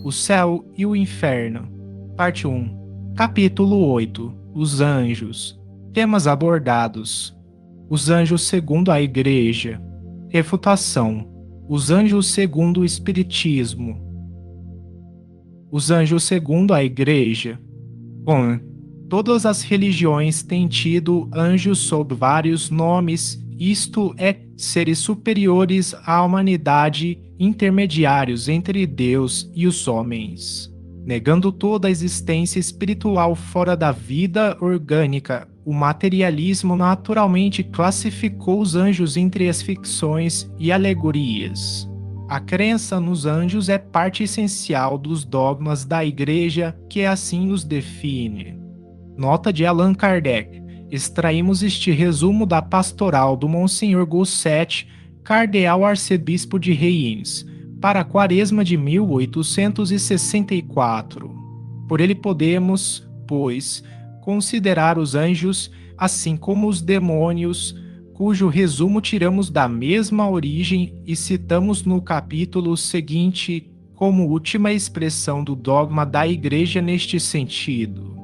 O céu e o inferno. Parte 1. Capítulo 8. Os anjos. Temas abordados. Os anjos segundo a Igreja. Refutação. Os anjos segundo o Espiritismo. Os anjos segundo a Igreja. Bom, todas as religiões têm tido anjos sob vários nomes, isto é, seres superiores à humanidade, intermediários entre Deus e os homens. Negando toda a existência espiritual fora da vida orgânica, o materialismo naturalmente classificou os anjos entre as ficções e alegorias. A crença nos anjos é parte essencial dos dogmas da Igreja, que assim os define. Nota de Allan Kardec. Extraímos este resumo da pastoral do Monsenhor Gosset, cardeal arcebispo de Reims, para a quaresma de 1864. Por ele podemos, pois, considerar os anjos, assim como os demônios, cujo resumo tiramos da mesma origem e citamos no capítulo seguinte como última expressão do dogma da Igreja neste sentido.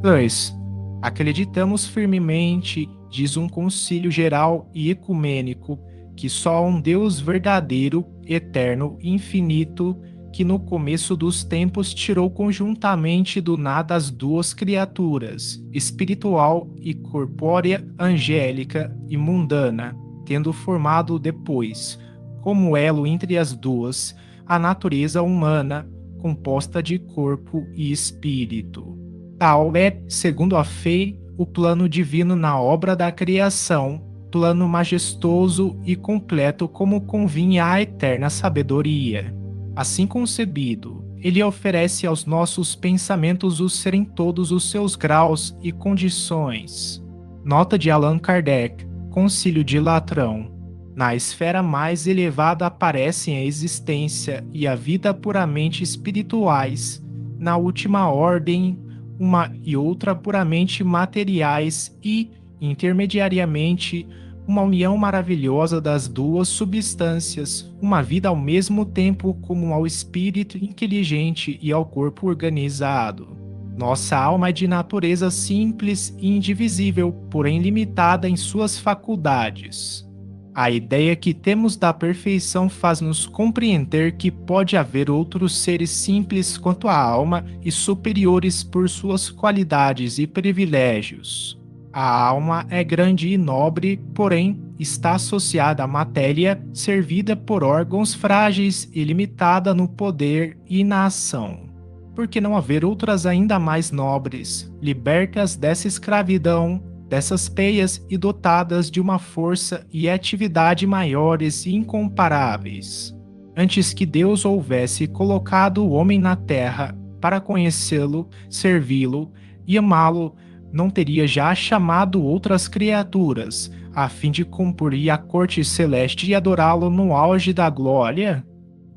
2. Acreditamos firmemente, diz um concílio geral e ecumênico, que só há um Deus verdadeiro, eterno e infinito, que no começo dos tempos tirou conjuntamente do nada as duas criaturas, espiritual e corpórea, angélica e mundana, tendo formado depois, como elo entre as duas, a natureza humana, composta de corpo e espírito. Tal é, segundo a fé, o plano divino na obra da criação, plano majestoso e completo como convinha à eterna sabedoria. Assim concebido, ele oferece aos nossos pensamentos o ser em todos os seus graus e condições. Nota de Allan Kardec, Concílio de Latrão. Na esfera mais elevada aparecem a existência e a vida puramente espirituais, na última ordem, uma e outra puramente materiais e, intermediariamente, uma união maravilhosa das duas substâncias, uma vida ao mesmo tempo como ao espírito inteligente e ao corpo organizado. Nossa alma é de natureza simples e indivisível, porém limitada em suas faculdades. A ideia que temos da perfeição faz-nos compreender que pode haver outros seres simples quanto a alma e superiores por suas qualidades e privilégios. A alma é grande e nobre, porém está associada à matéria, servida por órgãos frágeis e limitada no poder e na ação. Por que não haver outras ainda mais nobres, libertas dessa escravidão, dessas peias e dotadas de uma força e atividade maiores e incomparáveis? Antes que Deus houvesse colocado o homem na terra para conhecê-lo, servi-lo e amá-lo, não teria já chamado outras criaturas, a fim de cumprir a corte celeste e adorá-lo no auge da glória?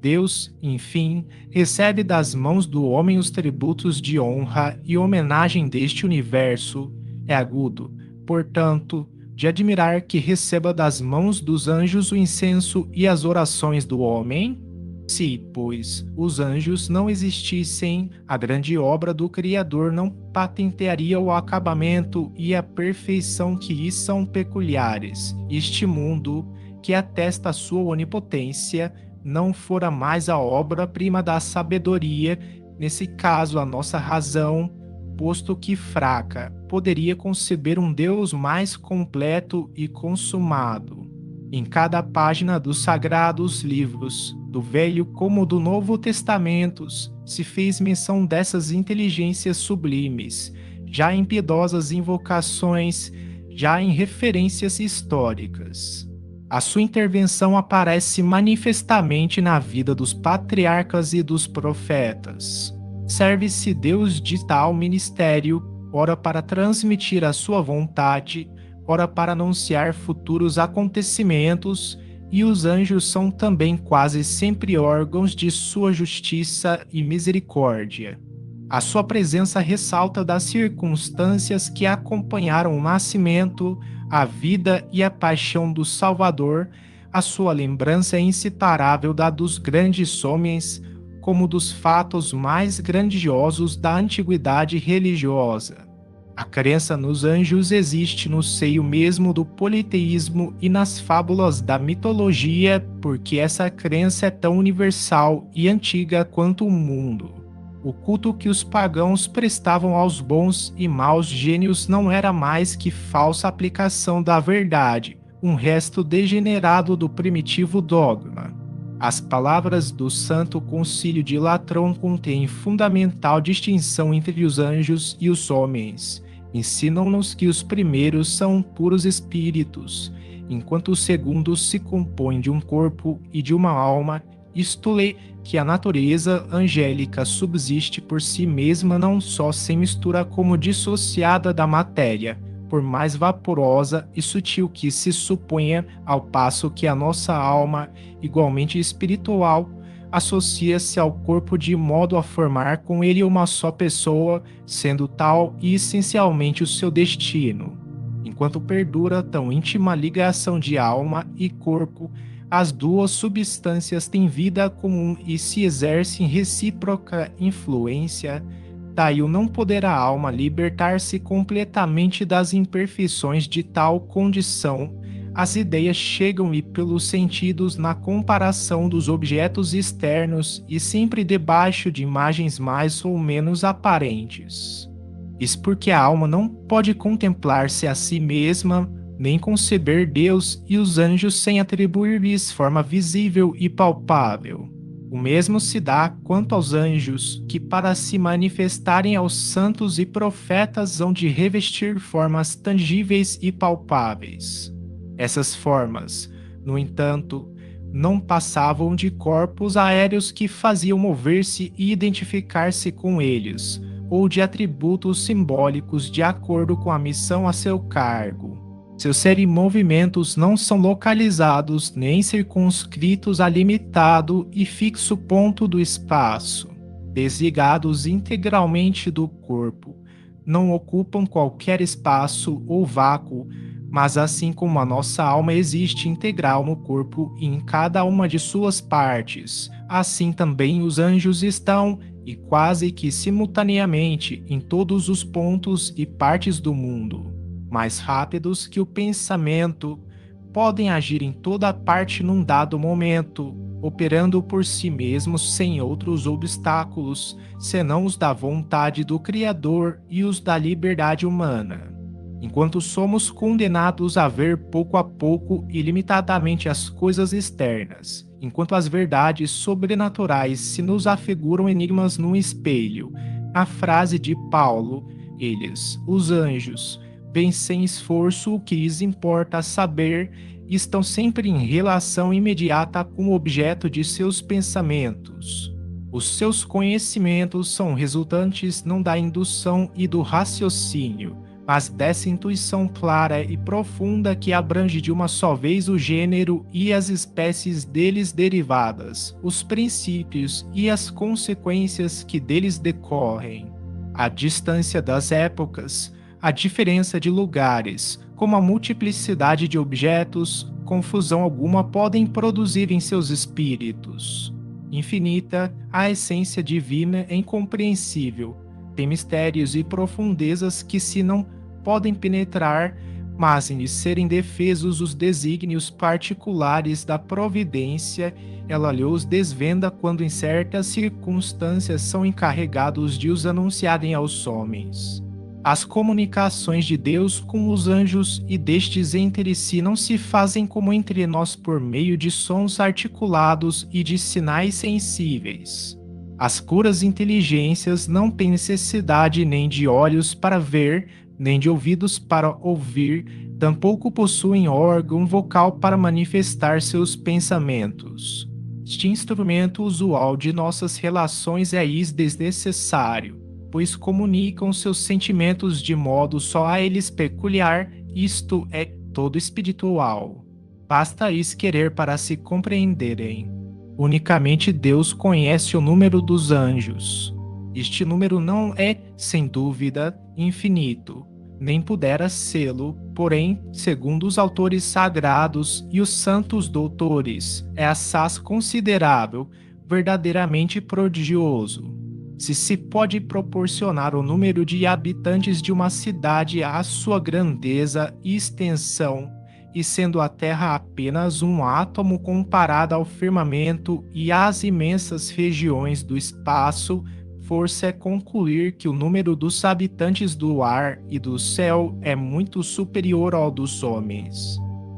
Deus, enfim, recebe das mãos do homem os tributos de honra e homenagem deste universo. É agudo, portanto, de admirar que receba das mãos dos anjos o incenso e as orações do homem? Se, pois, os anjos não existissem, a grande obra do Criador não patentearia o acabamento e a perfeição que lhes são peculiares. Este mundo, que atesta a sua onipotência, não fora mais a obra-prima da sabedoria, nesse caso a nossa razão, posto que fraca, poderia conceber um Deus mais completo e consumado. Em cada página dos sagrados livros, do Velho como do Novo Testamentos, se fez menção dessas inteligências sublimes, já em piedosas invocações, já em referências históricas. A sua intervenção aparece manifestamente na vida dos patriarcas e dos profetas. Serve-se Deus de tal ministério, ora para transmitir a sua vontade, ora para anunciar futuros acontecimentos, e os anjos são também quase sempre órgãos de sua justiça e misericórdia. A sua presença ressalta das circunstâncias que acompanharam o nascimento, a vida e a paixão do Salvador, a sua lembrança é inseparável da dos grandes homens, como dos fatos mais grandiosos da antiguidade religiosa. A crença nos anjos existe no seio mesmo do politeísmo e nas fábulas da mitologia, porque essa crença é tão universal e antiga quanto o mundo. O culto que os pagãos prestavam aos bons e maus gênios não era mais que falsa aplicação da verdade, um resto degenerado do primitivo dogma. As palavras do Santo Concílio de Latrão contêm fundamental distinção entre os anjos e os homens. Ensinam-nos que os primeiros são puros espíritos, enquanto os segundos se compõem de um corpo e de uma alma, isto é, que a natureza angélica subsiste por si mesma não só sem mistura como dissociada da matéria, por mais vaporosa e sutil que se suponha, ao passo que a nossa alma, igualmente espiritual, associa-se ao corpo de modo a formar com ele uma só pessoa, sendo tal e essencialmente o seu destino. Enquanto perdura tão íntima ligação de alma e corpo, as duas substâncias têm vida comum e se exercem recíproca influência. Daí não poderá a alma libertar-se completamente das imperfeições de tal condição. As ideias chegam-lhe pelos sentidos na comparação dos objetos externos e sempre debaixo de imagens mais ou menos aparentes. Isso porque a alma não pode contemplar-se a si mesma, nem conceber Deus e os anjos sem atribuir-lhes forma visível e palpável. O mesmo se dá quanto aos anjos, que para se manifestarem aos santos e profetas hão de revestir formas tangíveis e palpáveis. Essas formas, no entanto, não passavam de corpos aéreos que faziam mover-se e identificar-se com eles, ou de atributos simbólicos de acordo com a missão a seu cargo. Seus movimentos não são localizados nem circunscritos a limitado e fixo ponto do espaço, desligados integralmente do corpo, não ocupam qualquer espaço ou vácuo, mas assim como a nossa alma existe integral no corpo e em cada uma de suas partes, assim também os anjos estão, e quase que simultaneamente, em todos os pontos e partes do mundo. Mais rápidos que o pensamento, podem agir em toda parte num dado momento, operando por si mesmos sem outros obstáculos, senão os da vontade do Criador e os da liberdade humana. Enquanto somos condenados a ver pouco a pouco e limitadamente as coisas externas, enquanto as verdades sobrenaturais se nos afiguram enigmas num espelho, a frase de Paulo, eles, os anjos, veem sem esforço o que lhes importa saber e estão sempre em relação imediata com o objeto de seus pensamentos. Os seus conhecimentos são resultantes não da indução e do raciocínio, mas dessa intuição clara e profunda que abrange de uma só vez o gênero e as espécies deles derivadas, os princípios e as consequências que deles decorrem. A distância das épocas, a diferença de lugares, como a multiplicidade de objetos, confusão alguma podem produzir em seus espíritos. Infinita, a essência divina é incompreensível, tem mistérios e profundezas que se não podem penetrar, mas em lhe serem defesos os desígnios particulares da providência, ela lhe-os desvenda quando em certas circunstâncias são encarregados de os anunciarem aos homens. As comunicações de Deus com os anjos e destes entre si não se fazem como entre nós por meio de sons articulados e de sinais sensíveis. As puras inteligências não têm necessidade nem de olhos para ver, nem de ouvidos para ouvir, tampouco possuem órgão vocal para manifestar seus pensamentos. Este instrumento usual de nossas relações é-lhes desnecessário, pois comunicam seus sentimentos de modo só a eles peculiar, isto é, todo espiritual. Basta-lhes querer para se compreenderem. Unicamente Deus conhece o número dos anjos. Este número não é, sem dúvida, infinito, nem pudera sê-lo, porém, segundo os autores sagrados e os santos doutores, é assaz considerável, verdadeiramente prodigioso. Se pode proporcionar o número de habitantes de uma cidade à sua grandeza e extensão, e sendo a Terra apenas um átomo comparado ao firmamento e às imensas regiões do espaço, força é concluir que o número dos habitantes do ar e do céu é muito superior ao dos homens.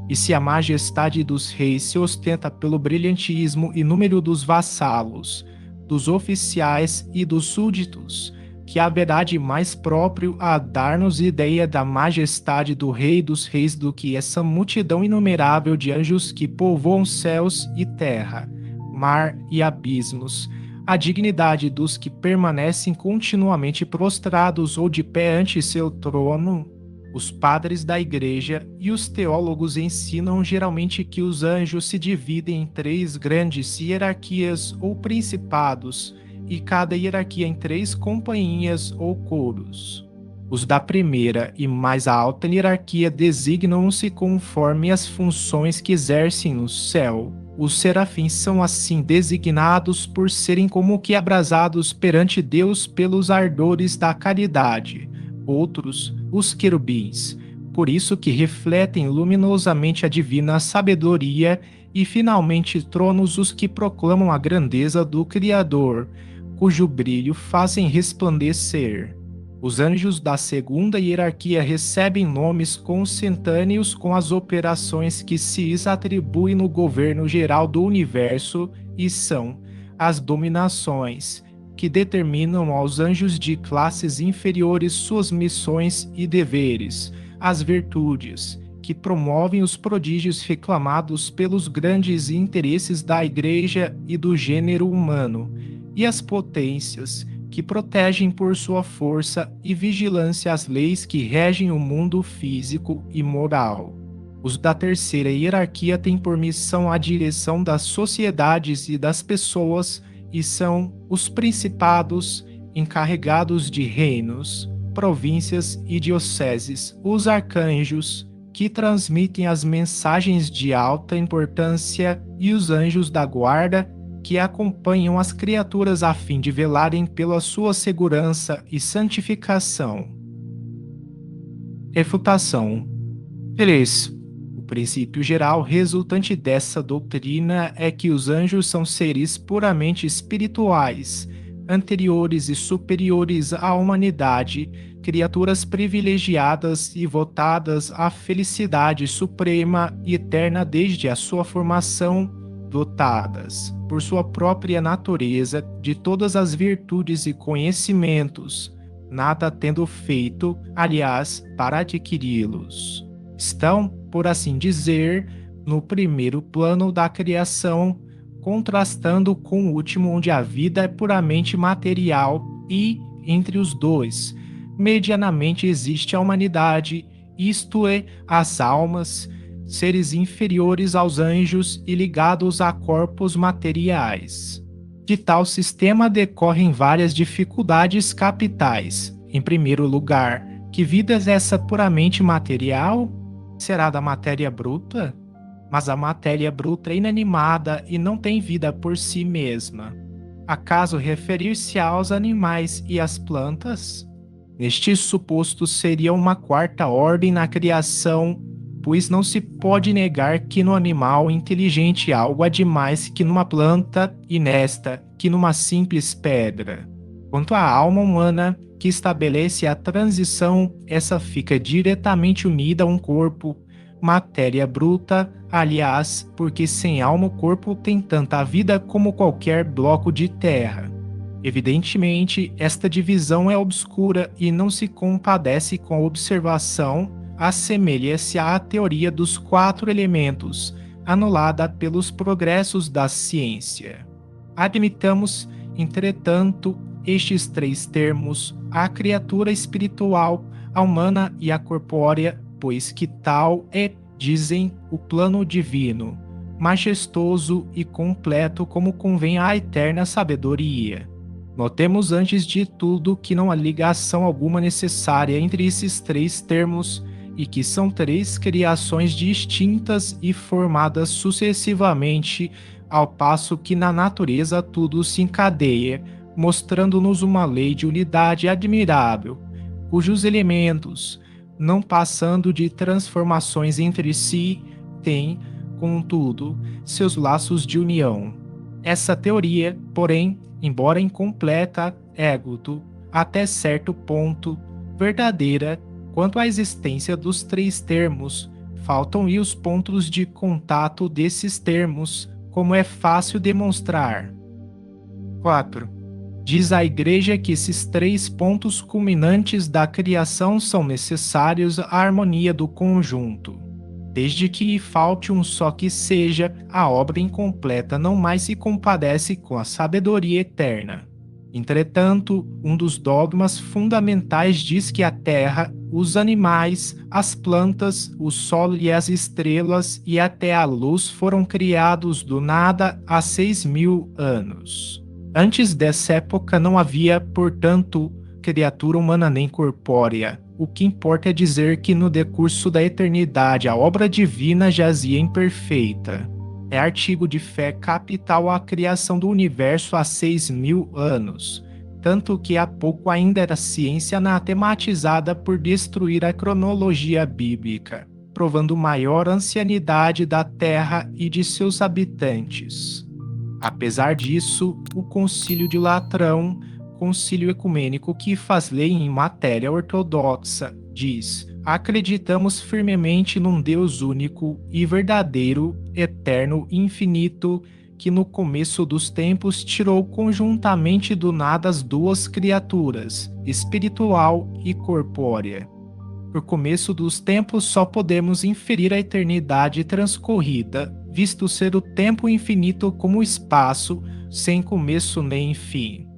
E se a majestade dos reis se ostenta pelo brilhantismo e número dos vassalos, dos oficiais e dos súditos, que haverá de mais próprio a dar-nos ideia da majestade do Rei dos Reis do que essa multidão inumerável de anjos que povoam céus e terra, mar e abismos, a dignidade dos que permanecem continuamente prostrados ou de pé ante seu trono. Os padres da Igreja e os teólogos ensinam geralmente que os anjos se dividem em 3 grandes hierarquias ou principados, e cada hierarquia em 3 companhias ou coros. Os da primeira e mais alta hierarquia designam-se conforme as funções que exercem no céu. Os serafins são assim designados por serem como que abrasados perante Deus pelos ardores da caridade. Outros, os querubins, por isso que refletem luminosamente a divina sabedoria, e finalmente tronos os que proclamam a grandeza do Criador, cujo brilho fazem resplandecer. Os anjos da segunda hierarquia recebem nomes consentâneos com as operações que se lhes atribuem no governo geral do universo, e são as dominações, que determinam aos anjos de classes inferiores suas missões e deveres, as virtudes, que promovem os prodígios reclamados pelos grandes interesses da Igreja e do gênero humano, e as potências, que protegem por sua força e vigilância as leis que regem o mundo físico e moral. Os da terceira hierarquia têm por missão a direção das sociedades e das pessoas, e são os principados, encarregados de reinos, províncias e dioceses, os arcanjos, que transmitem as mensagens de alta importância, e os anjos da guarda, que acompanham as criaturas a fim de velarem pela sua segurança e santificação. Refutação. 3. O princípio geral resultante dessa doutrina é que os anjos são seres puramente espirituais, anteriores e superiores à humanidade, criaturas privilegiadas e votadas à felicidade suprema e eterna desde a sua formação, dotadas, por sua própria natureza, de todas as virtudes e conhecimentos, nada tendo feito, aliás, para adquiri-los. Estão, por assim dizer, no primeiro plano da criação, contrastando com o último, onde a vida é puramente material, e, entre os dois, medianamente existe a humanidade, isto é, as almas, seres inferiores aos anjos e ligados a corpos materiais. De tal sistema decorrem várias dificuldades capitais. Em primeiro lugar, que vida é essa puramente material? Será da matéria bruta? Mas a matéria bruta é inanimada e não tem vida por si mesma. Acaso referir-se aos animais e às plantas? Neste suposto seria uma quarta ordem na criação, pois não se pode negar que no animal inteligente algo há de mais que numa planta, e nesta, que numa simples pedra. Quanto à alma humana, que estabelece a transição, essa fica diretamente unida a um corpo, matéria bruta, aliás, porque sem alma o corpo tem tanta vida como qualquer bloco de terra. Evidentemente, esta divisão é obscura e não se compadece com a observação, assemelha-se à teoria dos 4 elementos, anulada pelos progressos da ciência. Admitamos, entretanto, estes 3 termos, a criatura espiritual, a humana e a corpórea, pois que tal é, dizem, o plano divino, majestoso e completo como convém à eterna sabedoria. Notemos antes de tudo que não há ligação alguma necessária entre esses 3 termos, e que são 3 criações distintas e formadas sucessivamente, ao passo que na natureza tudo se encadeia, mostrando-nos uma lei de unidade admirável, cujos elementos, não passando de transformações entre si, têm, contudo, seus laços de união. Essa teoria, porém, embora incompleta, é, até certo ponto, verdadeira quanto à existência dos três termos. Faltam-lhe os pontos de contato desses termos, como é fácil demonstrar. 4. Diz a Igreja que esses três pontos culminantes da criação são necessários à harmonia do conjunto. Desde que falte um só que seja, a obra incompleta não mais se compadece com a sabedoria eterna. Entretanto, um dos dogmas fundamentais diz que a terra, os animais, as plantas, o sol e as estrelas e até a luz foram criados do nada há 6.000 anos. Antes dessa época não havia, portanto, criatura humana nem corpórea. O que importa é dizer que no decurso da eternidade a obra divina jazia imperfeita. É artigo de fé capital a criação do universo há 6.000 anos, tanto que há pouco ainda era ciência anatematizada por destruir a cronologia bíblica, provando maior ancianidade da Terra e de seus habitantes. Apesar disso, o Concílio de Latrão, concílio ecumênico que faz lei em matéria ortodoxa, diz: acreditamos firmemente num Deus único e verdadeiro, eterno e infinito, que no começo dos tempos tirou conjuntamente do nada as duas criaturas, espiritual e corpórea. Por começo dos tempos só podemos inferir a eternidade transcorrida, visto ser o tempo infinito como espaço, sem começo nem fim.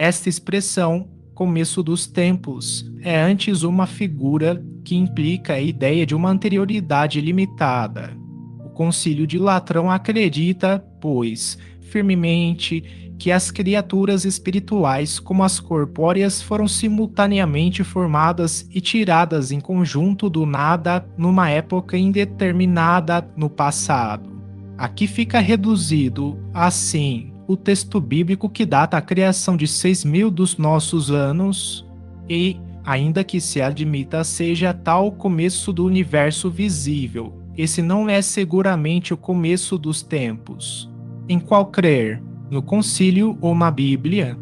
Esta expressão, começo dos tempos, é antes uma figura que implica a ideia de uma anterioridade limitada. O Concílio de Latrão acredita, pois, firmemente, que as criaturas espirituais como as corpóreas foram simultaneamente formadas e tiradas em conjunto do nada numa época indeterminada no passado. Aqui fica reduzido, assim, o texto bíblico que data a criação de 6.000 dos nossos anos e, ainda que se admita seja tal o começo do universo visível, esse não é seguramente o começo dos tempos. Em qual crer? No concílio ou na Bíblia?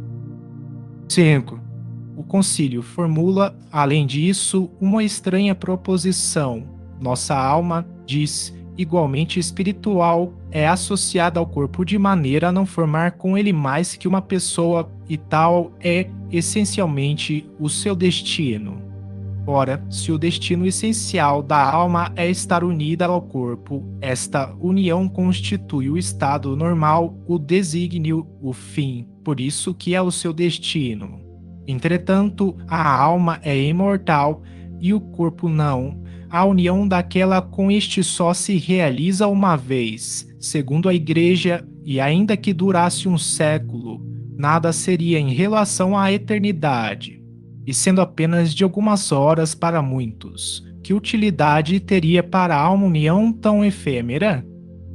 5. O concílio formula, além disso, uma estranha proposição. Nossa alma, diz, igualmente espiritual, é associada ao corpo de maneira a não formar com ele mais que uma pessoa, e tal é, essencialmente, o seu destino. Ora, se o destino essencial da alma é estar unida ao corpo, esta união constitui o estado normal, o desígnio, o fim, por isso que é o seu destino. Entretanto, a alma é imortal e o corpo não. A união daquela com este só se realiza uma vez, segundo a Igreja, e ainda que durasse um século, nada seria em relação à eternidade. E sendo apenas de algumas horas para muitos, que utilidade teria para a alma união tão efêmera?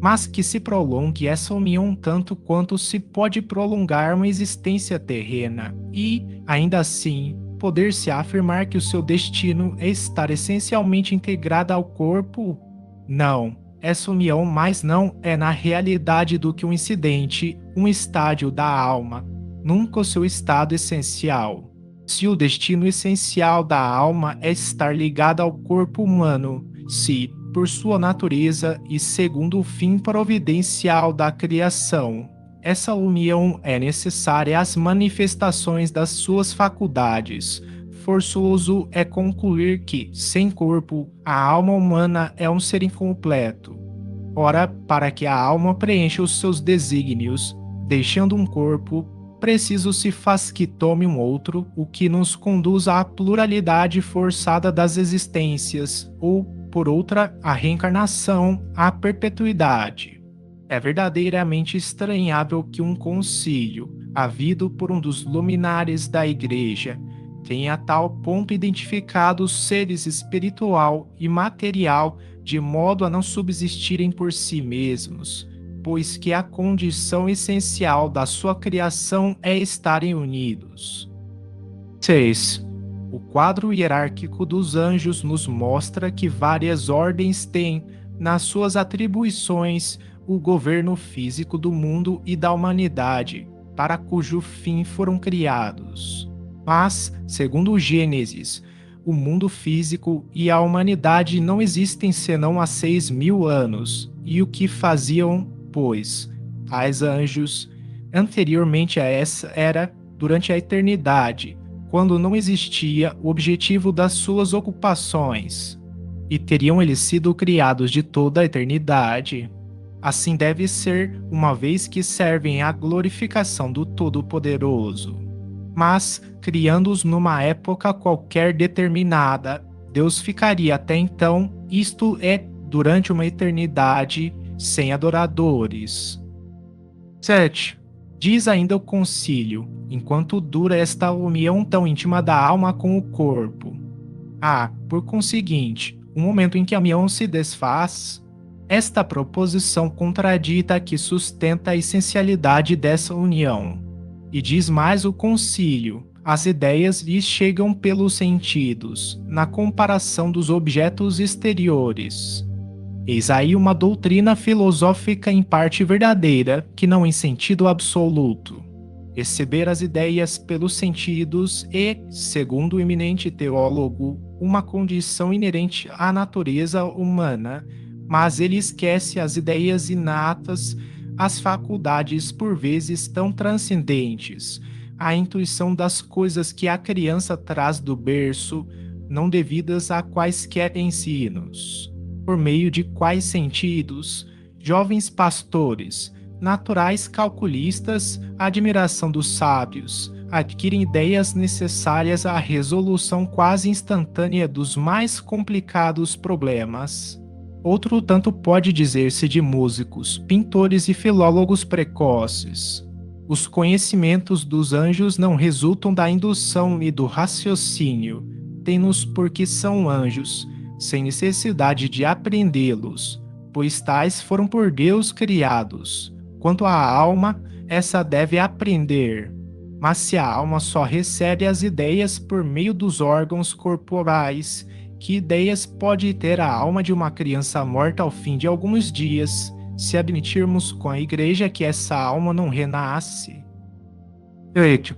Mas que se prolongue essa união tanto quanto se pode prolongar uma existência terrena, e, ainda assim, poder-se afirmar que o seu destino é estar essencialmente integrada ao corpo? Não, essa união mais não é na realidade do que um incidente, um estádio da alma, nunca o seu estado essencial. Se o destino essencial da alma é estar ligada ao corpo humano, se, por sua natureza e segundo o fim providencial da criação, essa união é necessária às manifestações das suas faculdades, forçoso é concluir que, sem corpo, a alma humana é um ser incompleto. Ora, para que a alma preencha os seus desígnios, deixando um corpo, preciso se faz que tome um outro, o que nos conduz à pluralidade forçada das existências, ou, por outra, à reencarnação, à perpetuidade. É verdadeiramente estranhável que um concílio, havido por um dos luminares da Igreja, tenha a tal ponto identificado os seres espiritual e material de modo a não subsistirem por si mesmos, pois que a condição essencial da sua criação é estarem unidos. 6. O quadro hierárquico dos anjos nos mostra que várias ordens têm, nas suas atribuições, o governo físico do mundo e da humanidade, para cujo fim foram criados. Mas, segundo Gênesis, o mundo físico e a humanidade não existem senão há 6.000 anos, e o que faziam, pois, tais anjos, anteriormente a essa era, durante a eternidade, quando não existia o objetivo das suas ocupações, e teriam eles sido criados de toda a eternidade. Assim deve ser, uma vez que servem à glorificação do Todo-Poderoso. Mas, criando-os numa época qualquer determinada, Deus ficaria até então, isto é, durante uma eternidade, sem adoradores. 7. Diz ainda o concílio, enquanto dura esta união tão íntima da alma com o corpo. Por conseguinte, o momento em que a união se desfaz, esta proposição contradita que sustenta a essencialidade dessa união. E diz mais o concílio, as ideias lhes chegam pelos sentidos, na comparação dos objetos exteriores. Eis aí uma doutrina filosófica em parte verdadeira, que não em sentido absoluto. Receber as ideias pelos sentidos é, segundo o eminente teólogo, uma condição inerente à natureza humana, mas ele esquece as ideias inatas, as faculdades por vezes tão transcendentes, a intuição das coisas que a criança traz do berço, não devidas a quaisquer ensinos. Por meio de quais sentidos, jovens pastores, naturais calculistas, a admiração dos sábios, adquirem ideias necessárias à resolução quase instantânea dos mais complicados problemas. Outro tanto pode dizer-se de músicos, pintores e filólogos precoces. Os conhecimentos dos anjos não resultam da indução e do raciocínio, têm-nos porque são anjos, sem necessidade de aprendê-los, pois tais foram por Deus criados. Quanto à alma, essa deve aprender. Mas se a alma só recebe as ideias por meio dos órgãos corporais, que ideias pode ter a alma de uma criança morta ao fim de alguns dias, se admitirmos com a Igreja que essa alma não renasce? 8.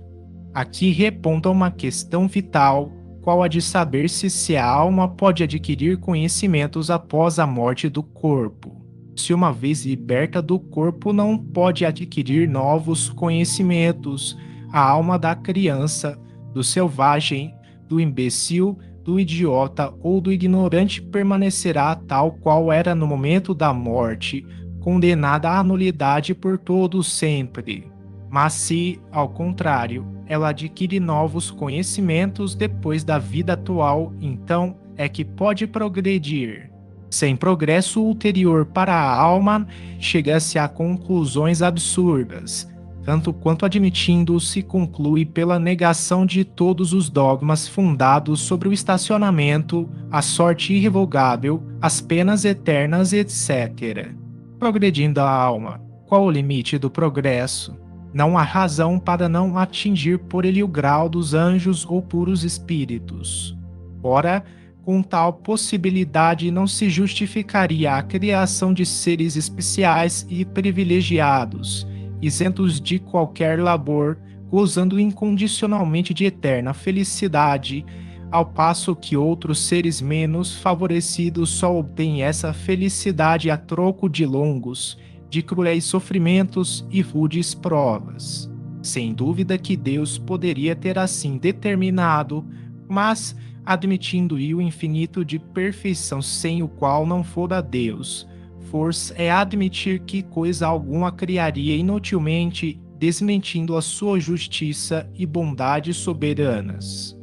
Aqui reponta uma questão vital, qual a de saber se a alma pode adquirir conhecimentos após a morte do corpo. Se uma vez liberta do corpo não pode adquirir novos conhecimentos, a alma da criança, do selvagem, do imbecil, do idiota ou do ignorante permanecerá tal qual era no momento da morte, condenada à nulidade por todo sempre. Mas se, ao contrário, ela adquire novos conhecimentos depois da vida atual, então é que pode progredir. Sem progresso ulterior para a alma, chega-se a conclusões absurdas, tanto quanto admitindo se conclui pela negação de todos os dogmas fundados sobre o estacionamento, a sorte irrevogável, as penas eternas, etc. Progredindo a alma, qual o limite do progresso? Não há razão para não atingir por ele o grau dos anjos ou puros espíritos. Ora, com tal possibilidade não se justificaria a criação de seres especiais e privilegiados, isentos de qualquer labor, gozando incondicionalmente de eterna felicidade, ao passo que outros seres menos favorecidos só obtêm essa felicidade a troco de longos, de cruéis sofrimentos e rudes provas. Sem dúvida que Deus poderia ter assim determinado, mas, admitindo-lhe o infinito de perfeição sem o qual não fora Deus, força é admitir que coisa alguma criaria inutilmente, desmentindo a sua justiça e bondade soberanas.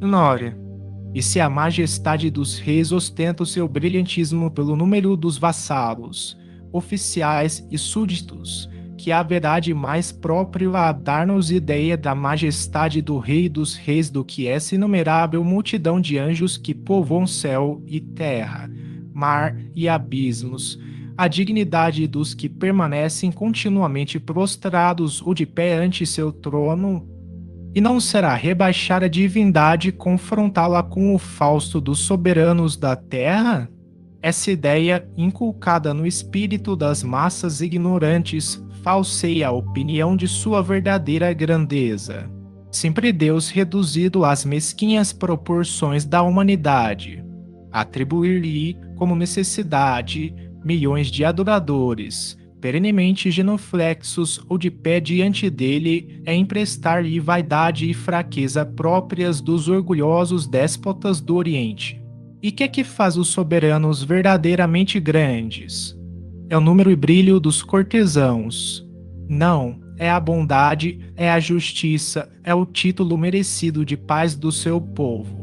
9. E se a majestade dos reis ostenta o seu brilhantismo pelo número dos vassalos, oficiais e súditos, que haverá de mais próprio a dar-nos ideia da majestade do Rei dos Reis do que essa inumerável multidão de anjos que povoam céu e terra, mar e abismos, a dignidade dos que permanecem continuamente prostrados ou de pé ante seu trono? E não será rebaixar a divindade e confrontá-la com o fausto dos soberanos da terra? Essa ideia, inculcada no espírito das massas ignorantes, falseia a opinião de sua verdadeira grandeza. Sempre Deus reduzido às mesquinhas proporções da humanidade. Atribuir-lhe como necessidade milhões de adoradores, perenemente genuflexos ou de pé diante dele, é emprestar-lhe vaidade e fraqueza próprias dos orgulhosos déspotas do Oriente. E que faz os soberanos verdadeiramente grandes? É o número e brilho dos cortesãos. Não, é a bondade, é a justiça, é o título merecido de paz do seu povo.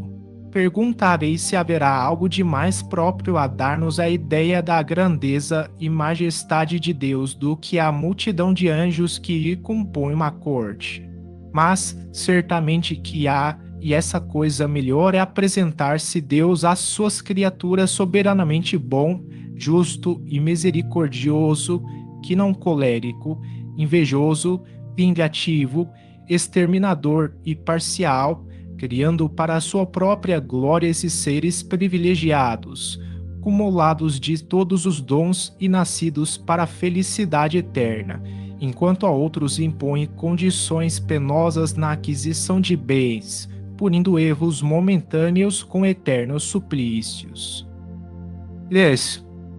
Perguntarei se haverá algo de mais próprio a dar-nos a ideia da grandeza e majestade de Deus do que a multidão de anjos que lhe compõe uma corte. Mas, certamente que há, e essa coisa melhor é apresentar-se Deus às suas criaturas soberanamente bom, justo e misericordioso, que não colérico, invejoso, vingativo, exterminador e parcial, criando para a sua própria glória esses seres privilegiados, cumulados de todos os dons e nascidos para a felicidade eterna, enquanto a outros impõe condições penosas na aquisição de bens, punindo erros momentâneos com eternos suplícios.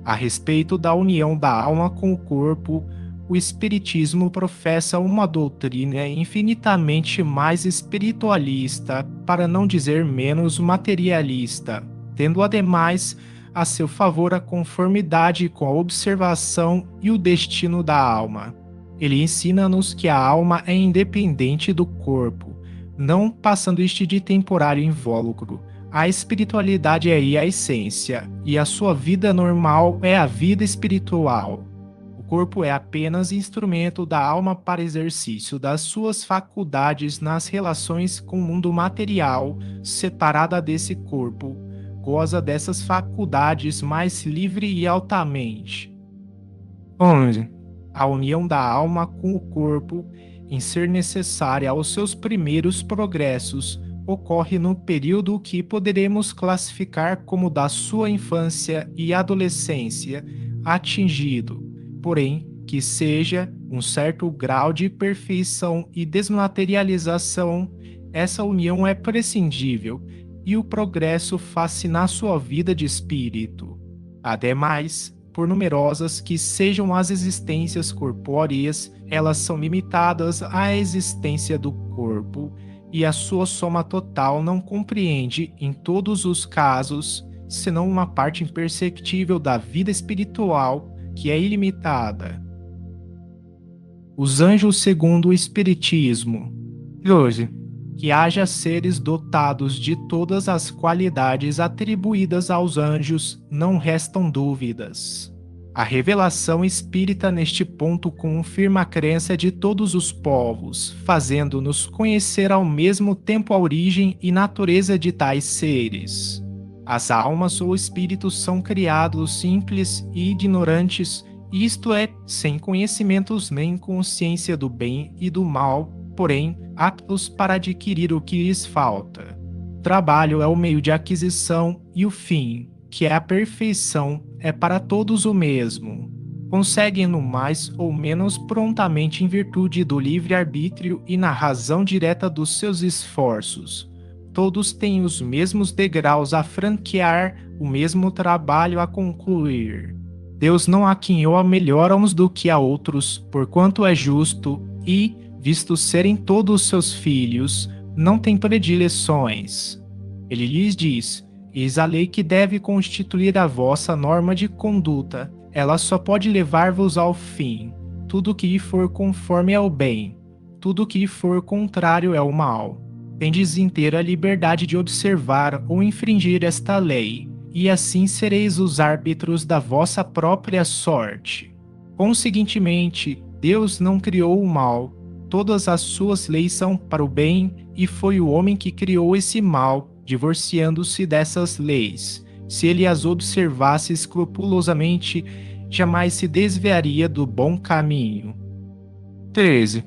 A respeito da união da alma com o corpo, o Espiritismo professa uma doutrina infinitamente mais espiritualista, para não dizer menos materialista, tendo ademais a seu favor a conformidade com a observação e o destino da alma. Ele ensina-nos que a alma é independente do corpo, não passando este de temporário invólucro. A espiritualidade é aí a essência, e a sua vida normal é a vida espiritual. O corpo é apenas instrumento da alma para exercício das suas faculdades nas relações com o mundo material, separada desse corpo, goza dessas faculdades mais livre e altamente. 11. A união da alma com o corpo, em ser necessária aos seus primeiros progressos, ocorre no período que poderemos classificar como da sua infância e adolescência, atingido, porém, que seja um certo grau de perfeição e desmaterialização, essa união é prescindível e o progresso faz-se na sua vida de espírito. Ademais, por numerosas que sejam as existências corpóreas, elas são limitadas à existência do corpo, e a sua soma total não compreende, em todos os casos, senão uma parte imperceptível da vida espiritual, que é ilimitada. Os anjos segundo o Espiritismo. 12. Que haja seres dotados de todas as qualidades atribuídas aos anjos, não restam dúvidas. A revelação espírita neste ponto confirma a crença de todos os povos, fazendo-nos conhecer ao mesmo tempo a origem e natureza de tais seres. As almas ou espíritos são criados simples e ignorantes, isto é, sem conhecimentos nem consciência do bem e do mal, porém, aptos para adquirir o que lhes falta. O trabalho é o meio de aquisição e o fim, que é a perfeição, é para todos o mesmo. Conseguem-no mais ou menos prontamente em virtude do livre-arbítrio e na razão direta dos seus esforços. Todos têm os mesmos degraus a franquear, o mesmo trabalho a concluir. Deus não aquinhou a melhor a uns do que a outros, porquanto é justo e, visto serem todos seus filhos, não tem predileções. Ele lhes diz: eis a lei que deve constituir a vossa norma de conduta, ela só pode levar-vos ao fim. Tudo que for conforme é o bem, tudo que for contrário é o mal. Tendes inteira liberdade de observar ou infringir esta lei, e assim sereis os árbitros da vossa própria sorte. Conseguintemente, Deus não criou o mal, todas as suas leis são para o bem, e foi o homem que criou esse mal, divorciando-se dessas leis. Se ele as observasse escrupulosamente, jamais se desviaria do bom caminho. 13.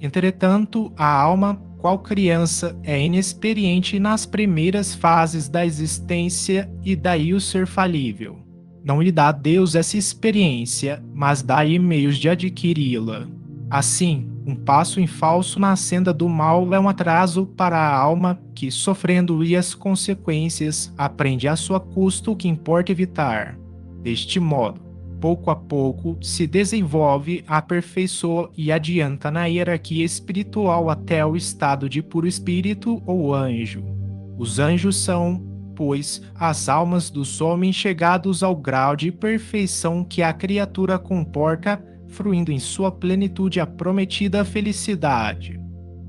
Entretanto, a alma, qual criança, é inexperiente nas primeiras fases da existência e daí o ser falível. Não lhe dá Deus essa experiência, mas dá-lhe meios de adquiri-la. Assim, um passo em falso na senda do mal é um atraso para a alma que, sofrendo-lhe as consequências, aprende a sua custa o que importa evitar. Deste modo, pouco a pouco, se desenvolve, aperfeiçoa e adianta na hierarquia espiritual até o estado de puro espírito ou anjo. Os anjos são, pois, as almas dos homens chegados ao grau de perfeição que a criatura comporta, fruindo em sua plenitude a prometida felicidade.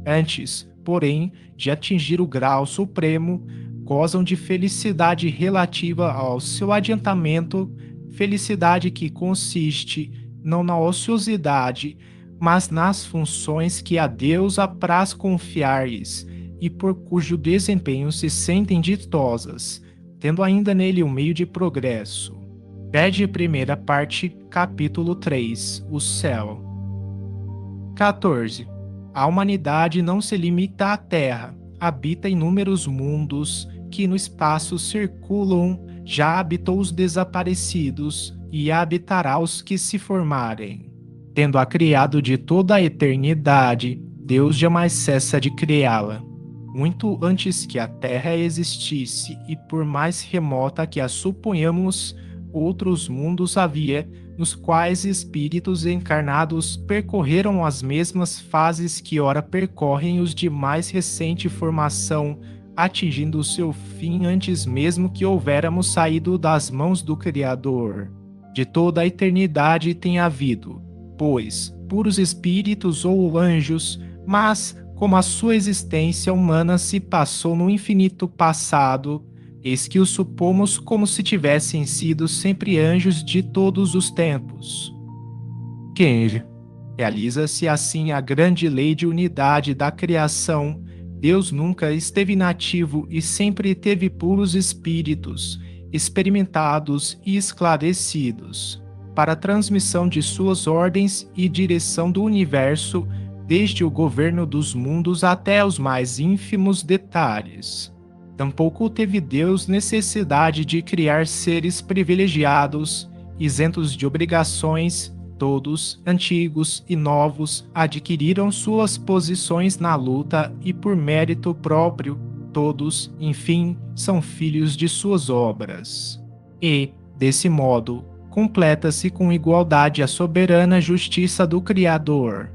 Antes, porém, de atingir o grau supremo, gozam de felicidade relativa ao seu adiantamento, felicidade que consiste não na ociosidade, mas nas funções que a Deus apraz confiar-lhes e por cujo desempenho se sentem ditosas, tendo ainda nele um meio de progresso. Pede primeira parte, capítulo 3, o céu. 14. A humanidade não se limita à Terra, habita inúmeros mundos que no espaço circulam, já habitou os desaparecidos e habitará os que se formarem. Tendo-a criado de toda a eternidade, Deus jamais cessa de criá-la. Muito antes que a Terra existisse e por mais remota que a suponhamos, outros mundos havia, nos quais espíritos encarnados percorreram as mesmas fases que ora percorrem os de mais recente formação, atingindo o seu fim antes mesmo que houvéramos saído das mãos do Criador. De toda a eternidade tem havido, pois, puros espíritos ou anjos, mas, como a sua existência humana se passou no infinito passado, eis que os supomos como se tivessem sido sempre anjos de todos os tempos. 15. Realiza-se assim a grande lei de unidade da criação. Deus nunca esteve inativo e sempre teve puros espíritos, experimentados e esclarecidos, para a transmissão de suas ordens e direção do universo, desde o governo dos mundos até os mais ínfimos detalhes. Tampouco teve Deus necessidade de criar seres privilegiados, isentos de obrigações. Todos, antigos e novos, adquiriram suas posições na luta e por mérito próprio, todos, enfim, são filhos de suas obras. E, desse modo, completa-se com igualdade a soberana justiça do Criador.